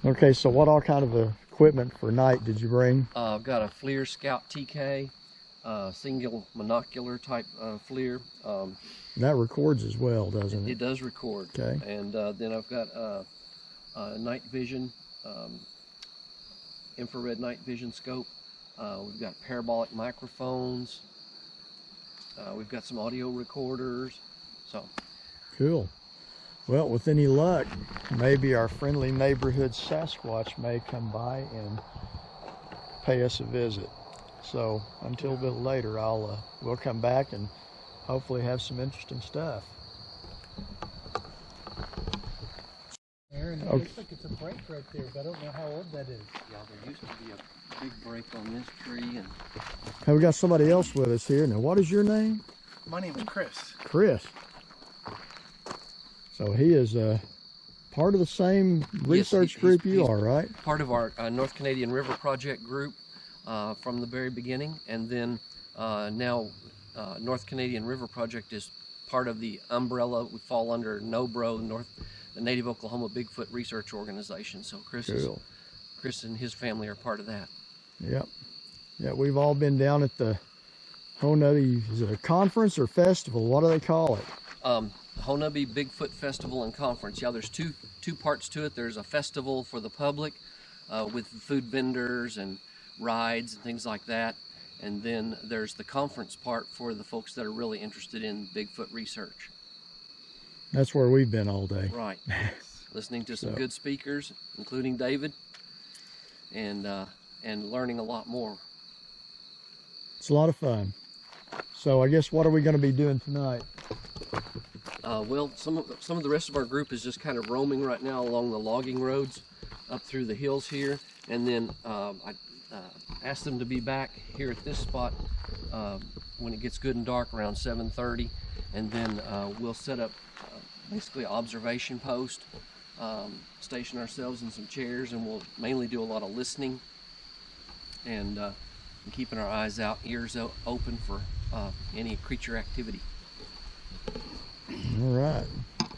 Okay, so what all kind of equipment for night did you bring? I've got a FLIR Scout TK, single monocular type FLIR. That records as well, doesn't it? It does record. Okay. And then I've got night vision, infrared night vision scope. We've got parabolic microphones. We've got some audio recorders. So cool. Well, with any luck, maybe our friendly neighborhood Sasquatch may come by and pay us a visit. So until a bit later, we'll come back and hopefully have some interesting stuff. Aaron, it looks like it's a break right there, but I don't know how old that is. yeah, there used to be a big break on this tree, and Hey, we got somebody else with us here. Now, what is your name? My name is Chris. Chris. So he is part of the same research group you are, right? Part of our North Canadian River Project group from the very beginning, and then now North Canadian River Project is part of the umbrella. We fall under NOBRO, the Native Oklahoma Bigfoot Research Organization. So Chris and his family are part of that. Yep. Yeah, we've all been down at the Honobia, is it a conference or festival? What do they call it? Honobia Bigfoot Festival and Conference. Yeah, there's two parts to it. There's a festival for the public with food vendors and rides and things like that. And then there's the conference part for the folks that are really interested in Bigfoot research. That's where we've been all day. Right. Listening to some good speakers, including David, and learning a lot more. It's a lot of fun. So I guess what are we going to be doing tonight? Well, some of the rest of our group is just kind of roaming right now along the logging roads up through the hills here, and then I asked them to be back here at this spot when it gets good and dark around 7:30, and then we'll set up basically an observation post, station ourselves in some chairs, and we'll mainly do a lot of listening and keeping our eyes out, ears open for any creature activity. All right.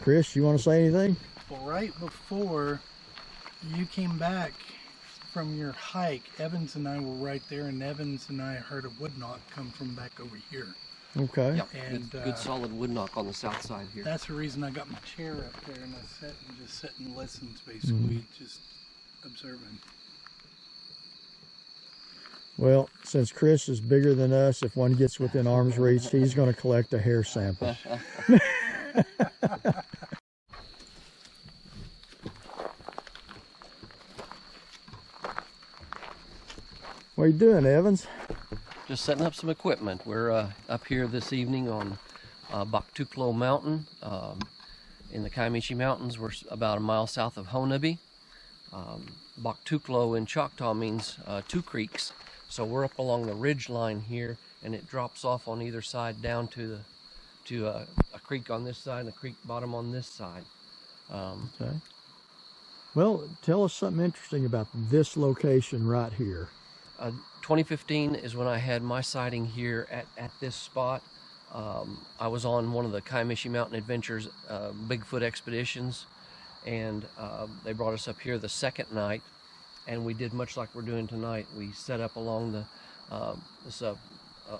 Chris, you want to say anything? Well, right before you came back from your hike, Evans and I were right there, and Evans and I heard a wood knock come from back over here. Okay. Yep, And good solid wood knock on the south side here. That's the reason I got my chair up there, and I just sit and listen, basically, just observing. Well, since Chris is bigger than us, if one gets within arm's reach, he's going to collect a hair sample. What are you doing, Evans? Just setting up some equipment. We're up here this evening on Baktuklo Mountain in the Kiamichi Mountains. We're about a mile south of Honobia. Baktuklo in Choctaw means two creeks. So we're up along the ridge line here, and it drops off on either side down to a creek on this side and a creek bottom on this side. Okay. Well, tell us something interesting about this location right here. 2015 is when I had my sighting here at this spot. I was on one of the Kiamichi Mountain Adventures Bigfoot expeditions, and they brought us up here the second night, and we did much like we're doing tonight. We set up along this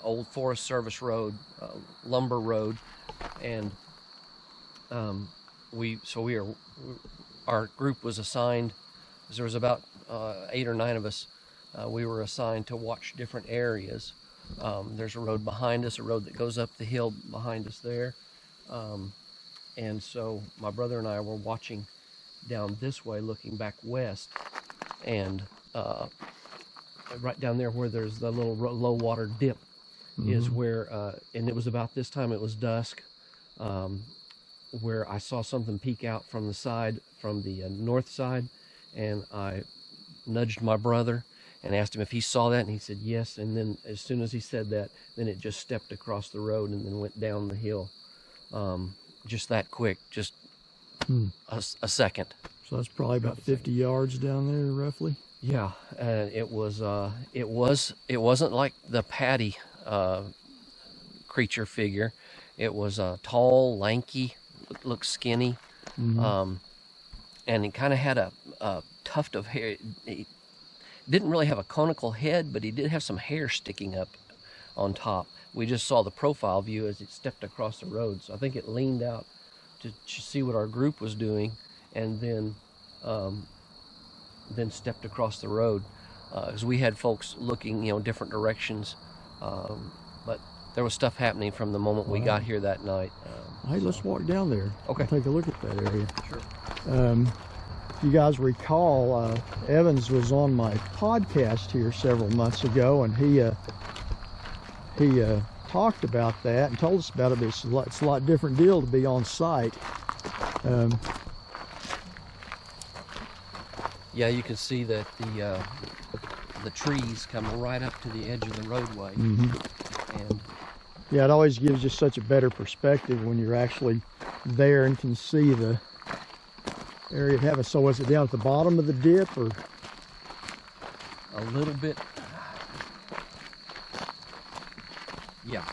old Forest Service road, lumber road, and our group was assigned, there was about 8 or 9 of us. We were assigned to watch different areas. There's a road behind us, a road that goes up the hill behind us there. And so my brother and I were watching down this way, looking back west, and right down there where there's the little low water dip is where, and it was about this time, it was dusk, where I saw something peek out from the side, from the north side, and I nudged my brother and asked him if he saw that, and he said yes. And then as soon as he said that, then it just stepped across the road and then went down the hill. Just that quick, just a second. So that's probably about 50 yards down there, roughly. Yeah, and it wasn't like the Patty creature figure. It was tall, lanky, looked skinny, and it kind of had tuft of hair. He didn't really have a conical head, but he did have some hair sticking up on top. We just saw the profile view as it stepped across the road. So I think it leaned out to see what our group was doing, and then stepped across the road. Because we had folks looking, different directions, but there was stuff happening from the moment we got here that night. Hey, let's walk down there. Okay. Take a look at that area. Sure. If you guys recall, Evans was on my podcast here several months ago, and he talked about that and told us about it. But it's a lot different deal to be on site. Yeah, you can see that the trees come right up to the edge of the roadway. And yeah, it always gives you such a better perspective when you're actually there and can see the area it happens. So was it down at the bottom of the dip, or? a little bit, yeah.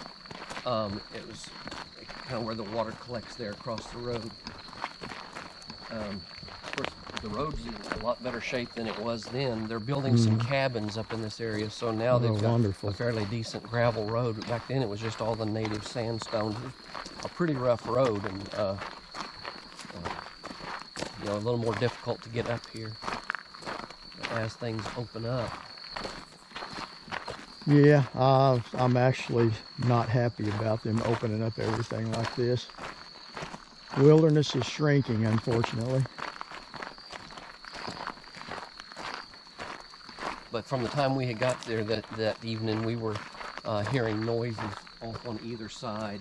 It was kind of where the water collects there across the road. Of course, the road's in a lot better shape than it was then. They're building some cabins up in this area, so now they've got wonderful. a fairly decent gravel road. But back then it was just all the native sandstone. A pretty rough road, and a little more difficult to get up here as things open up. Yeah, I'm actually not happy about them opening up everything like this. Wilderness is shrinking, unfortunately. But from the time we had got there that evening, we were hearing noises off on either side.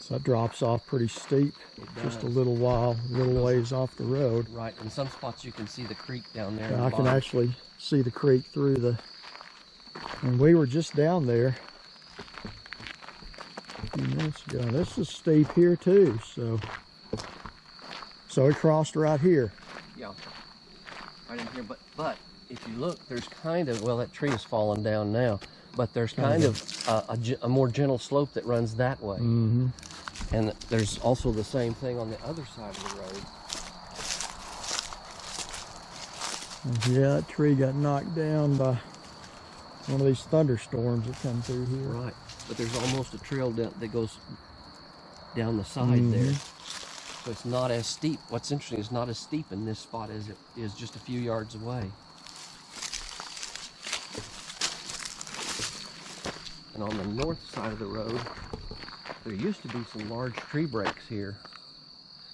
So that drops off pretty steep, just a little ways off the road. Right, in some spots you can see the creek down there. Yeah, I can actually see the creek through the, and we were just down there a few minutes ago. This is steep here too, so it crossed right here. Yeah, right in here, but if you look, there's kind of, well, that tree is falling down now, but there's kind of a more gentle slope that runs that way. Mm-hmm. And there's also the same thing on the other side of the road. Yeah, that tree got knocked down by one of these thunderstorms that come through here. Right, but there's almost a trail that goes down the side there. So it's not as steep. What's interesting is not as steep in this spot as it is just a few yards away. And on the north side of the road, there used to be some large tree breaks here.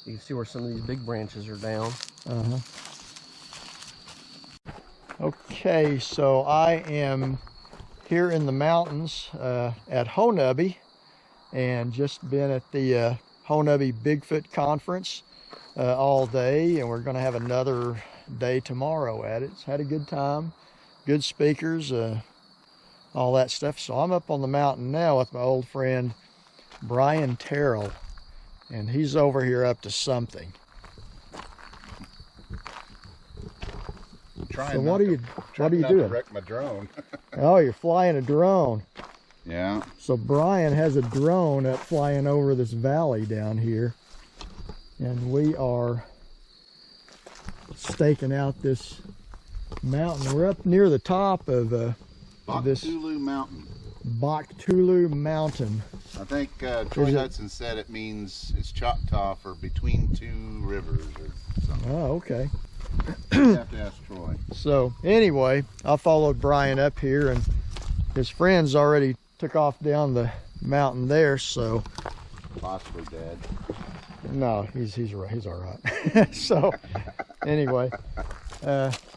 You can see where some of these big branches are down. Okay, so I am here in the mountains at Honobia, and just been at the Honobia Bigfoot conference all day, and we're going to have another day tomorrow at it. It's had a good time, good speakers, all that stuff. So I'm up on the mountain now with my old friend Brian Terrell, and he's over here up to something. So what are you doing? To wreck my drone. Oh, you're flying a drone. Yeah. So Brian has a drone up flying over this valley down here, and we are staking out this mountain. We're up near the top of this Baktulu Mountain. Baktulu Mountain. I think Troy Hudson said it means it's Choctaw for between two rivers or something. Oh, okay. You have to ask Troy. So anyway, I followed Brian up here, and his friends already took off down the mountain there. So Possibly dead. no, he's all right. So anyway,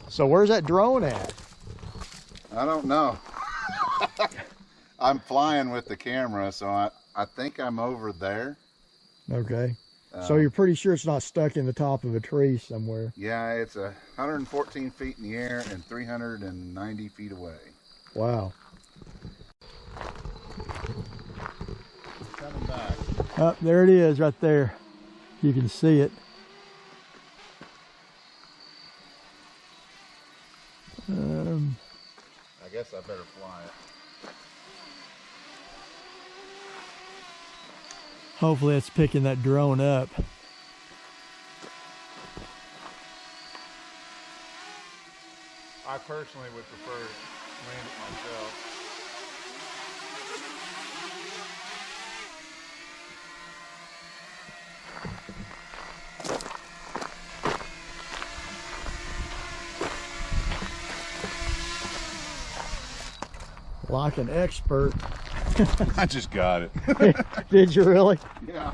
so where's that drone at? I don't know. I'm flying with the camera, so I think I'm over there. Okay. So you're pretty sure it's not stuck in the top of a tree somewhere? Yeah, it's 114 feet in the air and 390 feet away. Wow. Coming back. Oh, there it is right there. You can see it. I guess I better fly it. Hopefully it's picking that drone up. I personally would prefer to land it myself. Like an expert. I just got it. Did you really? Yeah.